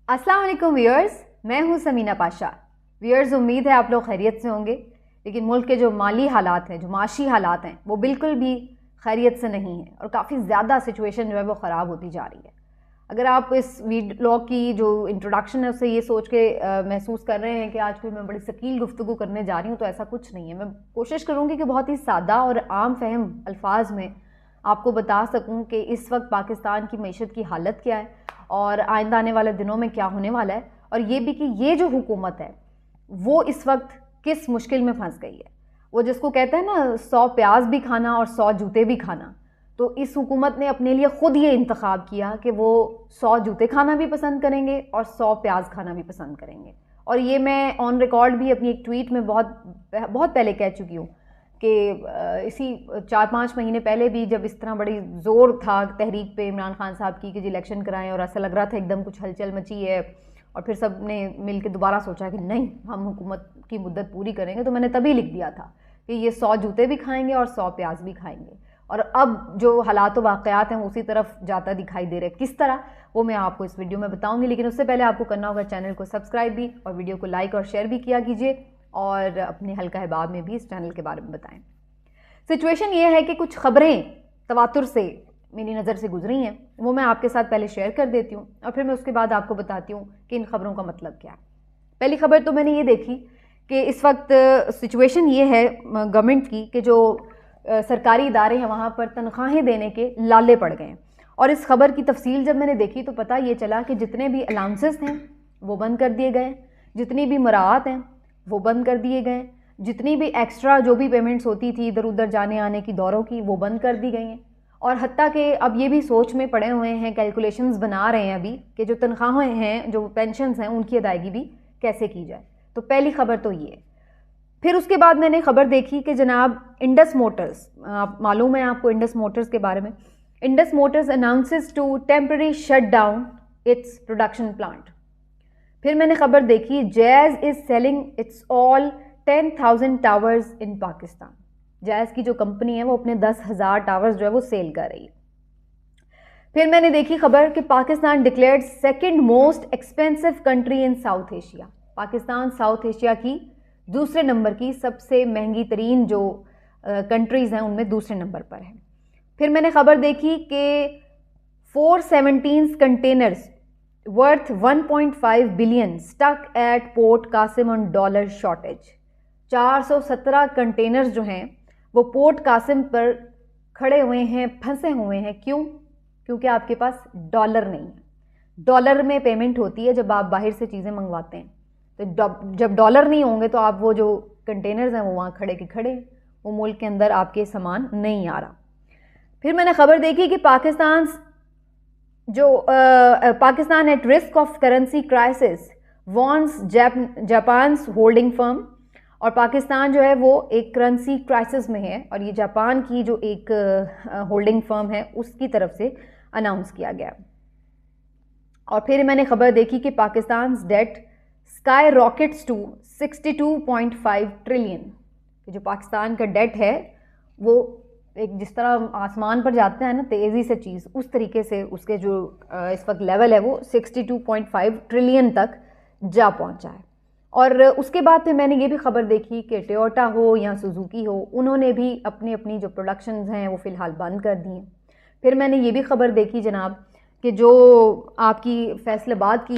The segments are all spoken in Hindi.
अस्सलाम वालेकुम व्यूअर्स, मैं हूं समीना पाशा। व्यूअर्स, उम्मीद है आप लोग खैरियत से होंगे। लेकिन मुल्क के जो माली हालात हैं, जो माशी हालात हैं, वो बिल्कुल भी खैरियत से नहीं है और काफ़ी ज़्यादा सिचुएशन जो है वो ख़राब होती जा रही है। अगर आप इस व्लॉग की जो इंट्रोडक्शन है उससे ये सोच के महसूस कर रहे हैं कि आज कोई मैं बड़ी सकील गुफ्तगू करने जा रही हूँ, तो ऐसा कुछ नहीं है। मैं कोशिश करूँगी कि बहुत ही सादा और आम फहम अल्फाज में आपको बता सकूँ कि इस वक्त पाकिस्तान की मईशत की हालत क्या है और आइंदा आने वाले दिनों में क्या होने वाला है, और ये भी कि ये जो हुकूमत है वो इस वक्त किस मुश्किल में फंस गई है। वो जिसको कहते हैं ना, 100 प्याज भी खाना और 100 जूते भी खाना। तो इस हुकूमत ने अपने लिए ख़ुद ये इंतखाब किया कि वो 100 जूते खाना भी पसंद करेंगे और 100 प्याज खाना भी पसंद करेंगे। और ये मैं ऑन रिकॉर्ड भी अपनी एक ट्वीट में बहुत पहले कह चुकी हूँ कि इसी 4-5 महीने पहले भी जब इस तरह बड़ी ज़ोर था तहरीक पे इमरान खान साहब की कि जी इलेक्शन कराएं, और ऐसा लग रहा था एकदम कुछ हलचल मची है, और फिर सब ने मिल के दोबारा सोचा कि नहीं, हम हुकूमत की मुद्दत पूरी करेंगे, तो मैंने तभी लिख दिया था कि ये 100 जूते भी खाएंगे और 100 प्याज भी खाएंगे। और अब जो हालात वाक़यात हैं उसी तरफ जाता दिखाई दे रहे हैं। किस तरह, वो मैं आपको इस वीडियो में बताऊंगी। लेकिन उससे पहले आपको करना होगा चैनल को सब्सक्राइब भी, और वीडियो को लाइक और शेयर भी किया कीजिए, और अपने हल्का अहबाब में भी इस चैनल के बारे में बताएं। सिचुएशन ये है कि कुछ खबरें तवातुर से मेरी नज़र से गुजरी हैं, वो मैं आपके साथ पहले शेयर कर देती हूँ, और फिर मैं उसके बाद आपको बताती हूँ कि इन खबरों का मतलब क्या है। पहली खबर तो मैंने ये देखी कि इस वक्त सिचुएशन ये है गवर्नमेंट की कि जो सरकारी इदारे हैं वहाँ पर तनख्वाहें देने के लाले पड़ गए हैं। और इस खबर की तफसील जब मैंने देखी तो पता ये चला कि जितने भी अलाउंसेस हैं वो बंद कर दिए गए, जितनी भी मुराआत हैं वो बंद कर दिए गए, जितनी भी एक्स्ट्रा जो भी पेमेंट्स होती थी इधर उधर जाने आने की दौरों की, वो बंद कर दी गई हैं। और हत्ता कि अब ये भी सोच में पड़े हुए हैं, कैलकुलेशंस बना रहे हैं अभी कि जो तनख्वाहें हैं, जो पेंशन्स हैं, उनकी अदायगी भी कैसे की जाए। तो पहली खबर तो ये। फिर उसके बाद मैंने खबर देखी कि जनाब इंडस मोटर्स, मालूम है आपको इंडस मोटर्स के बारे में, Indus motors announces to temporary shut down its production plant. फिर मैंने खबर देखी Jazz is selling its all 10,000 towers in Pakistan. Jazz की जो कंपनी है वो अपने 10,000 टावर्स जो है वो सेल कर रही है। फिर मैंने देखी खबर कि Pakistan declared second most expensive country in south Asia. Pakistan south Asia की दूसरे नंबर की सबसे महंगी तरीन जो कंट्रीज़ हैं उनमें दूसरे नंबर पर है। फिर मैंने खबर देखी कि 417 containers worth 1.5 billion stuck at port Qasim on dollar shortage. 417 containers जो हैं वो पोर्ट कासिम पर खड़े हुए हैं, फंसे हुए हैं। क्यों? क्योंकि आपके पास डॉलर नहीं है। डॉलर में पेमेंट होती है जब आप बाहर से चीज़ें मंगवाते हैं, तो जब डॉलर नहीं होंगे तो आप वो जो कंटेनर्स हैं वो वहाँ खड़े के खड़े, वो मुल्क के अंदर आपके सामान नहीं आ रहा। फिर मैंने खबर देखी कि Pakistan at risk of currency crisis warns Japan's holding firm. और पाकिस्तान जो है वो एक करेंसी क्राइसिस में है, और ये जापान की जो एक होल्डिंग फर्म है उसकी तरफ से अनाउंस किया गया। और फिर मैंने खबर देखी कि Pakistan debt skyrockets to 62.5 trillion. जो पाकिस्तान का डेट है वो एक जिस तरह आसमान पर जाता है ना तेज़ी से चीज़, उस तरीके से उसके जो इस वक्त लेवल है वो 62.5 ट्रिलियन तक जा पहुंचा है। और उसके बाद फिर मैंने ये भी खबर देखी कि टोयोटा हो या सुजुकी हो, उन्होंने भी अपनी अपनी जो प्रोडक्शंस हैं वो फ़िलहाल बंद कर दी हैं। फिर मैंने ये भी खबर देखी जनाब कि जो आपकी फैसलाबाद की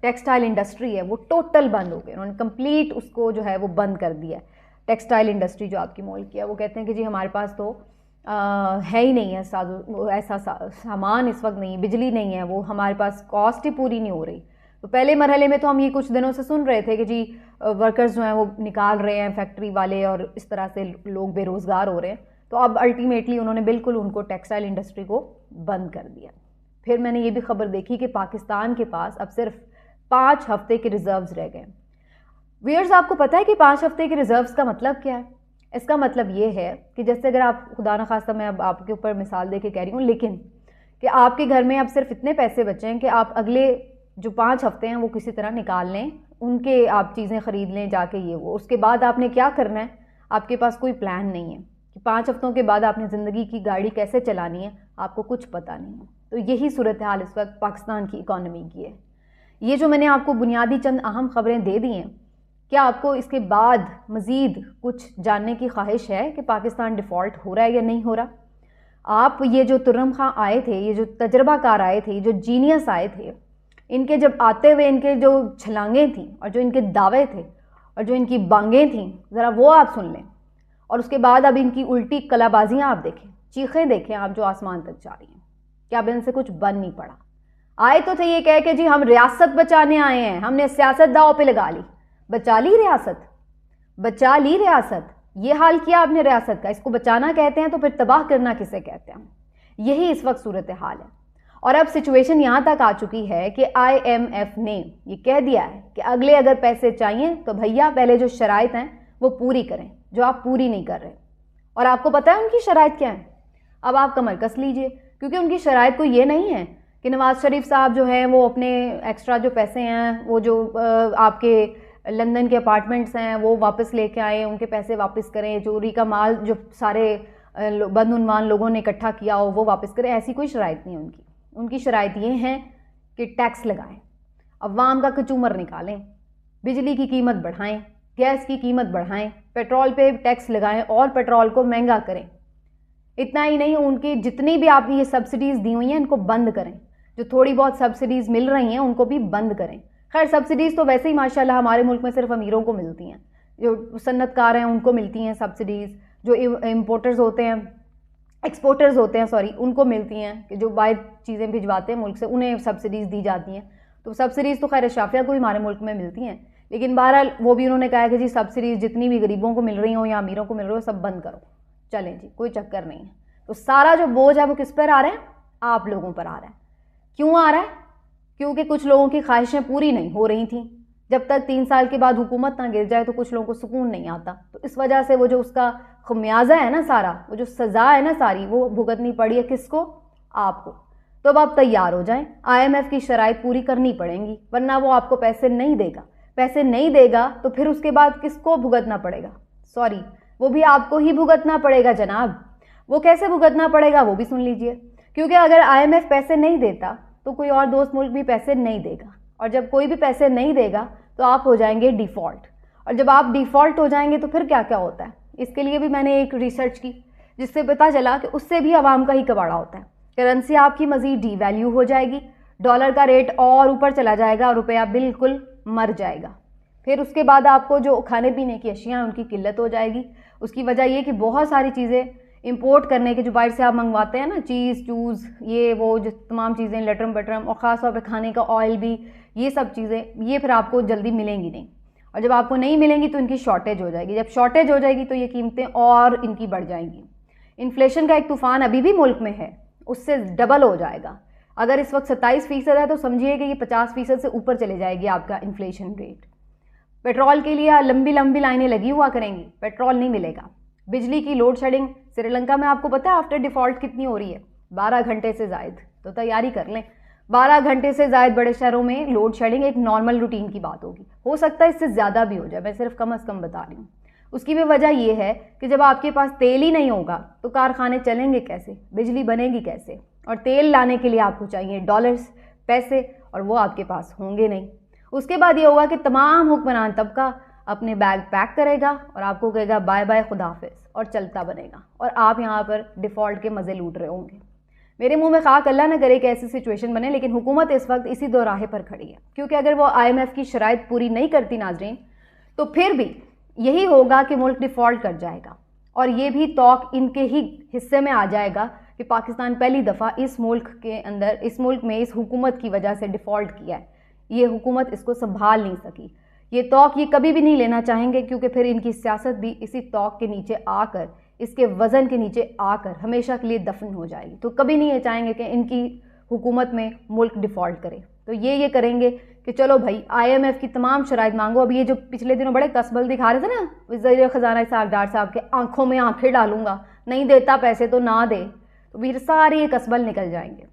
टेक्सटाइल इंडस्ट्री है वो टोटल बंद हो गई। उन्होंने कंप्लीट उसको जो है वो बंद कर दिया है। टेक्सटाइल इंडस्ट्री जो आपकी मॉल की है, वो कहते हैं कि जी हमारे पास तो है ही नहीं है ऐसा सामान इस वक्त नहीं, बिजली नहीं है, वो हमारे पास कॉस्ट ही पूरी नहीं हो रही। तो पहले मरहले में तो हम ये कुछ दिनों से सुन रहे थे कि जी वर्कर्स जो हैं वो निकाल रहे हैं, फैक्ट्री वाले, और इस तरह से लोग बेरोज़गार हो रहे हैं। तो अब अल्टीमेटली उन्होंने बिल्कुल उनको टेक्सटाइल इंडस्ट्री को बंद कर दिया। फिर मैंने ये भी खबर देखी कि पाकिस्तान के पास अब सिर्फ 5 हफ्ते के रिजर्व्स रह गए। व्यूअर्स, आपको पता है कि 5 हफ्ते के रिजर्व्स का मतलब क्या है? इसका मतलब ये है कि जैसे अगर आप, खुदा न खास्ता मैं अब आपके ऊपर मिसाल दे के कह रही हूँ, लेकिन कि आपके घर में अब सिर्फ इतने पैसे बचे हैं कि आप अगले जो 5 हफ्ते हैं वो किसी तरह निकाल लें, उनके आप चीज़ें ख़रीद लें जाके, ये वो। उसके बाद आपने क्या करना है, आपके पास कोई प्लान नहीं है कि 5 हफ्तों के बाद आपने ज़िंदगी की गाड़ी कैसे चलानी है, आपको कुछ पता नहीं है। तो यही सूरत हाल इस वक्त पाकिस्तान की इकॉनमी की है। ये जो मैंने आपको बुनियादी चंद अहम खबरें दे दी हैं, क्या आपको इसके बाद मज़ीद कुछ जानने की ख्वाहिश है कि पाकिस्तान डिफ़ॉल्ट हो रहा है या नहीं हो रहा? आप ये जो तुर्रम खां आए थे, ये जो तजर्बाकार आए थे, ये जो जीनियस आए थे, इनके जब आते हुए इनके जो छलांगें थीं और जो इनके दावे थे और जो इनकी बांगें थीं, ज़रा वो आप सुन लें। और उसके बाद अब इनकी उल्टी कलाबाजियाँ आप देखें, चीखें देखें आप जो आसमान तक जा रही हैं। क्या अब इनसे कुछ बन नहीं पड़ा? आए तो थे ये कह के जी हम रियासत बचाने आए हैं, हमने सियासत दाव पे लगा ली। बचा ली रियासत, बचा ली रियासत। ये हाल किया आपने रियासत का, इसको बचाना कहते हैं तो फिर तबाह करना किसे कहते हैं? यही इस वक्त सूरत हाल है। और अब सिचुएशन यहाँ तक आ चुकी है कि IMF ने ये कह दिया है कि अगले अगर पैसे चाहिए तो भैया पहले जो शराइत हैं वो पूरी करें, जो आप पूरी नहीं कर रहे। और आपको पता है उनकी शराइत क्या है? अब आप कमर कस लीजिए, क्योंकि उनकी शराइत को ये नहीं है कि नवाज शरीफ साहब जो हैं वो अपने एक्स्ट्रा जो पैसे हैं, वो जो आपके लंदन के अपार्टमेंट्स हैं वो वापस लेके आए, उनके पैसे वापस करें, चोरी का माल जो सारे बदउनवान लोगों ने इकट्ठा किया हो वो वापस करें। ऐसी कोई शराइत नहीं है उनकी। उनकी शराइत ये हैं कि टैक्स लगाएं, अवाम का कचूमर निकालें, बिजली की कीमत बढ़ाएं, गैस की कीमत बढ़ाएं, पेट्रोल पे टैक्स लगाएं और पेट्रोल को महंगा करें। इतना ही नहीं, उनकी जितनी भी आपने ये सब्सिडीज़ दी हुई हैं इनको बंद करें। जो थोड़ी बहुत सब्सिडीज़ मिल रही हैं उनको भी बंद करें। खैर सब्सिडीज़ तो वैसे ही माशाल्लाह हमारे मुल्क में सिर्फ अमीरों को मिलती हैं, जो सन्नतकार हैं उनको मिलती हैं सब्सिडीज़, जो इम्पोर्टर्स होते हैं, एक्सपोर्टर्स होते हैं सॉरी, उनको मिलती हैं, कि जो बाहर चीज़ें भिजवाते हैं मुल्क से उन्हें सब्सिडीज़ दी जाती हैं। तो सब्सिडीज़ तो खैर शाफिया को ही हमारे मुल्क में मिलती हैं, लेकिन बहरहाल वो भी उन्होंने कहा है कि जी सब्सिडीज़ जितनी भी गरीबों को मिल रही हो या अमीरों को मिल रही हो सब बंद करो। चलें जी, कोई चक्कर नहीं है। तो सारा जो बोझ है वो किस पर आ रहा है? आप लोगों पर आ रहा है। क्यों आ रहा है? क्योंकि कुछ लोगों की ख्वाहिशें पूरी नहीं हो रही थी। जब तक 3 साल के बाद हुकूमत ना गिर जाए तो कुछ लोगों को सुकून नहीं आता, तो इस वजह से वो जो उसका खमियाजा है ना सारा, वो जो सज़ा है ना सारी, वो भुगतनी पड़ी है। किसको? आपको। तो अब आप तैयार हो जाएं, IMF की शराइत पूरी करनी पड़ेंगी, वरना वो आपको पैसे नहीं देगा। पैसे नहीं देगा तो फिर उसके बाद किसको भुगतना पड़ेगा? सॉरी, वो भी आपको ही भुगतना पड़ेगा जनाब। वो कैसे भुगतना पड़ेगा वो भी सुन लीजिए। क्योंकि अगर IMF पैसे नहीं देता तो कोई और दोस्त मुल्क भी पैसे नहीं देगा, और जब कोई भी पैसे नहीं देगा तो आप हो जाएंगे डिफ़ॉल्ट। और जब आप डिफ़ॉल्ट हो जाएंगे तो फिर क्या क्या होता है? इसके लिए भी मैंने एक रिसर्च की, जिससे पता चला कि उससे भी आवाम का ही कबाड़ा होता है। करेंसी आपकी मज़ीद डीवैल्यू हो जाएगी, डॉलर का रेट और ऊपर चला जाएगा और रुपया बिल्कुल मर जाएगा। फिर उसके बाद आपको जो खाने पीने की अशियाँ उनकी किल्लत हो जाएगी। उसकी वजह ये कि बहुत सारी चीज़ें इंपोर्ट करने के, जो बाहर से आप मंगवाते हैं ना, चीज़ चूज़ ये वो जो तमाम चीज़ें, लटरम बटरम, और ख़ास तौर पे खाने का ऑयल भी, ये सब चीज़ें ये फिर आपको जल्दी मिलेंगी नहीं। और जब आपको नहीं मिलेंगी तो इनकी शॉर्टेज हो जाएगी। जब शॉर्टेज हो जाएगी तो ये कीमतें और इनकी बढ़ जाएंगी। इन्फ्लेशन का एक तूफ़ान अभी भी मुल्क में है, उससे डबल हो जाएगा। अगर इस वक्त 27% है तो समझिए कि ये 50% से ऊपर चले जाएगी आपका इन्फ्लेशन रेट। पेट्रोल के लिए लंबी लंबी लाइनें लगी हुआ करेंगी, पेट्रोल नहीं मिलेगा। बिजली की लोड शेडिंग श्रीलंका में आपको पता है आफ्टर डिफ़ॉल्ट कितनी हो रही है? 12 घंटे से ज़ायद। तो तैयारी कर लें, 12 घंटे से ज़ायद बड़े शहरों में लोड शेडिंग एक नॉर्मल रूटीन की बात होगी। हो सकता है इससे ज़्यादा भी हो जाए, मैं सिर्फ कम अज़ कम बता रही हूँ। उसकी भी वजह यह है कि जब आपके पास तेल ही नहीं होगा तो कारखाने चलेंगे कैसे, बिजली बनेगी कैसे? और तेल लाने के लिए आपको चाहिए डॉलर्स, पैसे, और वो आपके पास होंगे नहीं। उसके बाद ये होगा कि तमाम हुक्मरान तबका अपने बैग पैक करेगा और आपको कहेगा बाय बाय खुदा हाफिज़, और चलता बनेगा, और आप यहाँ पर डिफ़ॉल्ट के मज़े लूट रहे होंगे। मेरे मुंह में खाक, अल्लाह ना करे कि ऐसी सिचुएशन बने, लेकिन हुकूमत इस वक्त इसी दो राहे पर खड़ी है। क्योंकि अगर वो IMF की शराइत पूरी नहीं करती नाज़रीन, तो फिर भी यही होगा कि मुल्क डिफ़ॉल्ट कर जाएगा, और ये भी तौक इनके ही हिस्से में आ जाएगा कि पाकिस्तान पहली दफ़ा इस मुल्क के अंदर, इस मुल्क में इस हुकूमत की वजह से डिफ़ॉल्ट किया है। ये हुकूमत इसको संभाल नहीं सकी। ये तौक ये कभी भी नहीं लेना चाहेंगे, क्योंकि फिर इनकी सियासत भी इसी तौक के नीचे आकर, इसके वज़न के नीचे आकर हमेशा के लिए दफन हो जाएगी। तो कभी नहीं ये चाहेंगे कि इनकी हुकूमत में मुल्क डिफ़ॉल्ट करे। तो ये करेंगे कि चलो भाई IMF की तमाम शराइत मांगो। अब ये जो पिछले दिनों बड़े कसबल दिखा रहे थे ना वज़ीर ख़ज़ाना इसहाक़ डार साहब के, आंखों में आंखें डालूंगा, नहीं देता पैसे तो ना दे, तो फिर सारे ये कसबल निकल जाएंगे।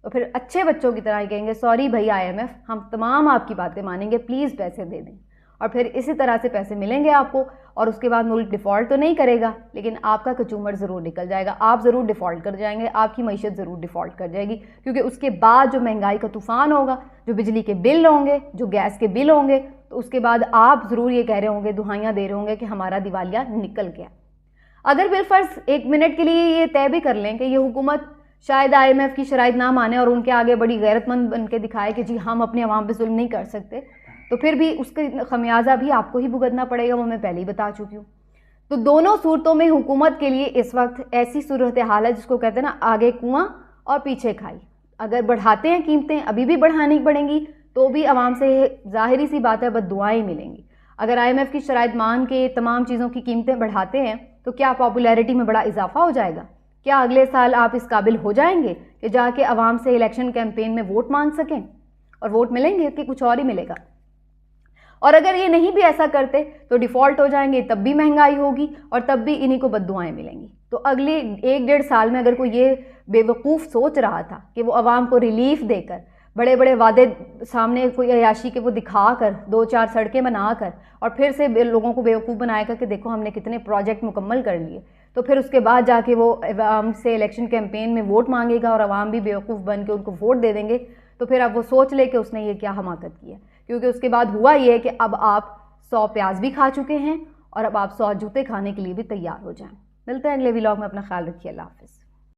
तो फिर अच्छे बच्चों की तरह ही कहेंगे सॉरी भाई IMF, हम तमाम आपकी बातें मानेंगे, प्लीज़ पैसे दे दें। और फिर इसी तरह से पैसे मिलेंगे आपको, और उसके बाद मुल्क डिफ़ॉल्ट तो नहीं करेगा, लेकिन आपका कचूमर ज़रूर निकल जाएगा, आप ज़रूर डिफ़ॉल्ट कर जाएंगे, आपकी मईशत ज़रूर डिफ़ॉल्ट कर जाएगी। क्योंकि उसके बाद जो महंगाई का तूफ़ान होगा, जो बिजली के बिल होंगे, जो गैस के बिल होंगे, तो उसके बाद आप ज़रूर ये कह रहे होंगे, दुहाइयाँ दे रहे होंगे कि हमारा दिवालिया निकल गया। अगर बिलफर्ज एक मिनट के लिए ये तय भी कर लें कि ये हुकूमत शायद IMF की शराइत ना माने और उनके आगे बड़ी गैरतमंद बन के दिखाए कि जी हम अपने अवाम पे जुल्म नहीं कर सकते, तो फिर भी उसका खमियाजा भी आपको ही भुगतना पड़ेगा, वो मैं पहले ही बता चुकी हूँ। तो दोनों सूरतों में हुकूमत के लिए इस वक्त ऐसी सूरत हाल है जिसको कहते हैं ना, आगे कुआं और पीछे खाई। अगर बढ़ाते हैं कीमतें, अभी भी बढ़ानी पड़ेंगी, तो भी आवाम से ज़ाहिरी सी बात है बद्दुआएं मिलेंगी। अगर IMF की शराइत मान के तमाम चीज़ों की कीमतें बढ़ाते हैं तो क्या पॉपुलैरिटी में बड़ा इजाफा हो जाएगा? क्या अगले साल आप इस काबिल हो जाएंगे कि जाके आवाम से इलेक्शन कैंपेन में वोट मांग सकें? और वोट मिलेंगे कि कुछ और ही मिलेगा? और अगर ये नहीं भी ऐसा करते तो डिफ़ॉल्ट हो जाएंगे, तब भी महंगाई होगी और तब भी इन्हीं को बद्दुआएं मिलेंगी। तो अगले 1-1.5 साल में अगर कोई ये बेवकूफ़ सोच रहा था कि वो आवाम को रिलीफ देकर, बड़े बड़े वादे सामने कोई अयाशी के वो दिखाकर, 2-4 सड़कें बनाकर और फिर से लोगों को बेवकूफ़ बनाएगा कि देखो हमने कितने प्रोजेक्ट मुकम्मल कर लिए, तो फिर उसके बाद जाके वो आवाम से इलेक्शन कैंपेन में वोट मांगेगा और आवाम भी बेवकूफ़ बन के उनको वोट दे देंगे, तो फिर अब वो सोच ले कि उसने ये क्या हमाकत की है। क्योंकि उसके बाद हुआ ये कि अब आप 100 प्याज भी खा चुके हैं और अब आप 100 जूते खाने के लिए भी तैयार हो जाएं। मिलते हैं अगले व्लॉग में, अपना ख्याल रखिए, अल्लाह हाफ़िज़।